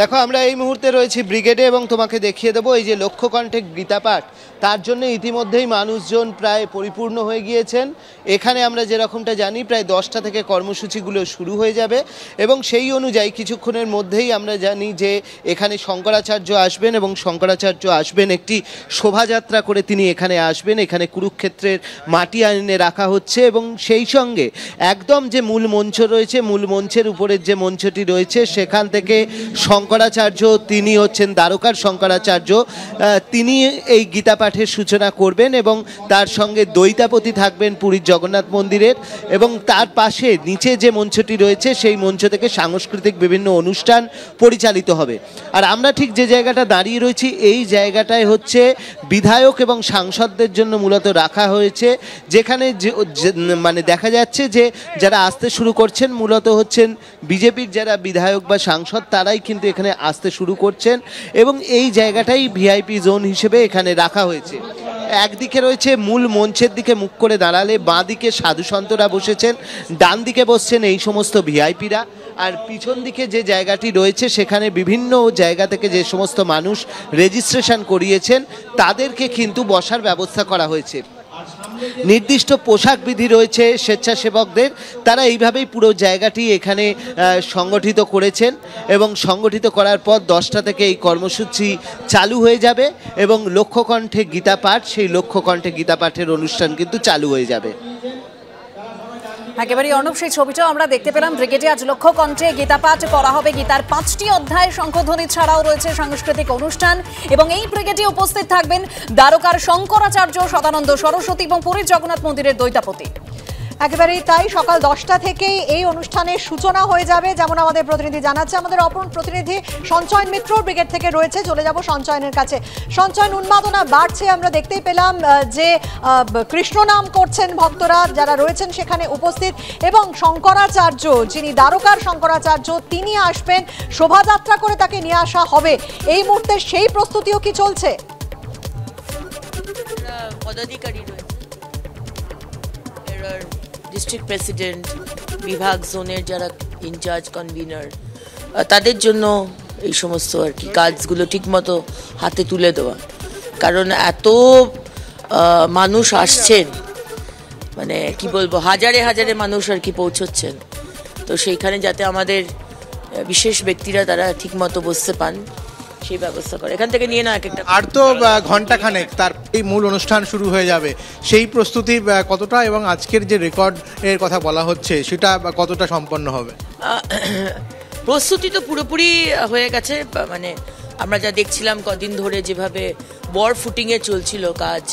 দেখো আমরা এই মুহূর্তে রয়েছি ব্রিগেডে এবং তোমাকে দেখিয়ে দেবো এই যে লক্ষ্যকণ্ঠে গীতাপাঠ তার জন্য ইতিমধ্যেই মানুষজন প্রায় পরিপূর্ণ হয়ে গিয়েছেন। এখানে আমরা যেরকমটা জানি প্রায় 10টা থেকে কর্মসূচিগুলো শুরু হয়ে যাবে এবং সেই অনুযায়ী কিছুক্ষণের মধ্যেই আমরা জানি যে এখানে শঙ্করাচার্য আসবেন এবং শঙ্করাচার্য আসবেন একটি শোভাযাত্রা করে তিনি এখানে আসবেন। এখানে কুরুক্ষেত্রের মাটি এনে রাখা হচ্ছে এবং সেই সঙ্গে একদম যে মূল মঞ্চ রয়েছে মূল মঞ্চের উপরের যে মঞ্চটি রয়েছে সেখান থেকে শঙ্করাচার্য তিনি হচ্ছেন দ্বারকার শঙ্করাচার্য, তিনি এই গীতা পাঠের সূচনা করবেন এবং তার সঙ্গে দৈতাপতি থাকবেন পুরীর জগন্নাথ মন্দিরের এবং তার পাশে নিচে যে মঞ্চটি রয়েছে সেই মঞ্চ থেকে সাংস্কৃতিক বিভিন্ন অনুষ্ঠান পরিচালিত হবে। আর আমরা ঠিক যে জায়গাটা দাঁড়িয়ে রয়েছি এই জায়গাটায় হচ্ছে বিধায়ক এবং সাংসদদের জন্য মূলত রাখা হয়েছে, যেখানে মানে দেখা যাচ্ছে যে যারা আসতে শুরু করছেন মূলত হচ্ছেন বিজেপির যারা বিধায়ক বা সাংসদ তারাই কিন্তু এখানে আসতে শুরু করছেন এবং এই জায়গাটাই ভিআইপি জোন হিসেবে এখানে রাখা হয়েছে। একদিকে রয়েছে মূল মঞ্চের দিকে মুখ করে দাঁড়ালে বাঁ দিকে সাধুসন্তরা বসেছেন, ডান দিকে বসছেন এই সমস্ত ভিআইপিরা, আর পিছন দিকে যে জায়গাটি রয়েছে সেখানে বিভিন্ন জায়গা থেকে যে সমস্ত মানুষ রেজিস্ট্রেশন করিয়েছেন তাদেরকে কিন্তু বসার ব্যবস্থা করা হয়েছে। নির্দিষ্ট পোশাক বিধি রয়েছে স্বেচ্ছাসেবকদের, তারা এইভাবেই পুরো জায়গাটি এখানে সংগঠিত করেছেন এবং সংগঠিত করার পর 10টা থেকে এই কর্মসূচি চালু হয়ে যাবে এবং লক্ষ্যকণ্ঠে গীতা পাঠ সেই লক্ষ্যকণ্ঠে গীতা পাঠের অনুষ্ঠান কিন্তু চালু হয়ে যাবে। একেবারে অনুপ সেই ছবিটাও আমরা দেখতে পেলাম। ব্রিগেডে আজ লক্ষ্যকণ্ঠে গীতাপাঠ করা হবে। গীতার 5টি অধ্যায় শঙ্খধ্বনি ছাড়াও রয়েছে সাংস্কৃতিক অনুষ্ঠান এবং এই ব্রিগেডে উপস্থিত থাকবেন দ্বারকার শঙ্করাচার্য, সদানন্দ সরস্বতী এবং পুরীর জগন্নাথ মন্দিরের দৈতাপতি। একেবারেই তাই, সকাল 10টা থেকেই এই অনুষ্ঠানের সূচনা হয়ে যাবে যেমন আমাদের প্রতিনিধি জানাচ্ছে। আমাদের অপর প্রতিনিধি সঞ্চয়ন মিত্র ব্রিগেড থেকে রয়েছে, চলে যাব সঞ্চয়নের কাছে। সঞ্চয়ন, উন্মাদনা বাড়ছে, আমরা দেখতেই পেলাম যে কৃষ্ণ নাম করছেন ভক্তরা যারা রয়েছেন সেখানে উপস্থিত এবং শঙ্করাচার্য যিনি দ্বারকার শঙ্করাচার্য তিনি আসবেন, শোভাযাত্রা করে তাকে নিয়ে আসা হবে। এই মুহূর্তে সেই প্রস্তুতিও কি চলছে? পদাধিকারী রয়েছে, ডিস্ট্রিক্ট প্রেসিডেন্ট, বিভাগ জোনের যারা ইনচার্জ কনভিনার, তাদের জন্য এই সমস্ত আর কি কাজগুলো ঠিকমতো হাতে তুলে দেওয়া। কারণ এত মানুষ আসছেন, মানে কি বলবো, হাজারে হাজারে মানুষ আর কি পৌঁছচ্ছেন, তো সেইখানে যাতে আমাদের বিশেষ ব্যক্তিরা তারা ঠিকমতো বসতে পান সেই ব্যবস্থা করে। এখান থেকে নিয়ে না এক একটা আর তো ঘন্টাখানেক তার এই মূল অনুষ্ঠান শুরু হয়ে যাবে, সেই প্রস্তুতি কতটা এবং আজকের যে রেকর্ড এর কথা বলা হচ্ছে সেটা কতটা সম্পন্ন হবে? প্রস্তুতি তো পুরোপুরি হয়ে গেছে, মানে আমরা যা দেখছিলাম কদিন ধরে যেভাবে বর ফুটিংয়ে চলছিল কাজ,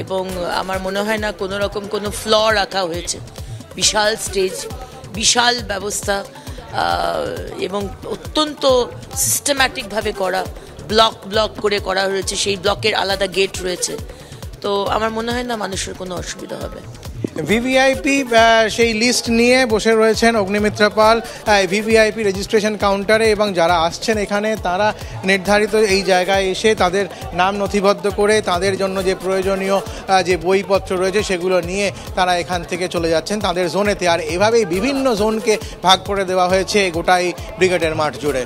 এবং আমার মনে হয় না কোনো রকম কোনো ফ্ল রাখা হয়েছে। বিশাল স্টেজ, বিশাল ব্যবস্থা এবং অত্যন্ত সিস্টেম্যাটিকভাবে করা, ব্লক ব্লক করে করা হয়েছে, সেই ব্লকের আলাদা গেট রয়েছে, তো আমার মনে হয় না মানুষের কোনো অসুবিধা হবে। ভিভিআইপি সেই লিস্ট নিয়ে বসে রয়েছেন অগ্নিমিত্রা পাল ভিভিআইপি রেজিস্ট্রেশন কাউন্টারে এবং যারা আসছেন এখানে তারা নির্ধারিত এই জায়গায় এসে তাদের নাম নথিবদ্ধ করে তাদের জন্য যে প্রয়োজনীয় যে বইপত্র রয়েছে সেগুলো নিয়ে তারা এখান থেকে চলে যাচ্ছেন তাদের জোনেতে। আর এভাবেই বিভিন্ন জোনকে ভাগ করে দেওয়া হয়েছে গোটাই ব্রিগেডের মাঠ জুড়ে।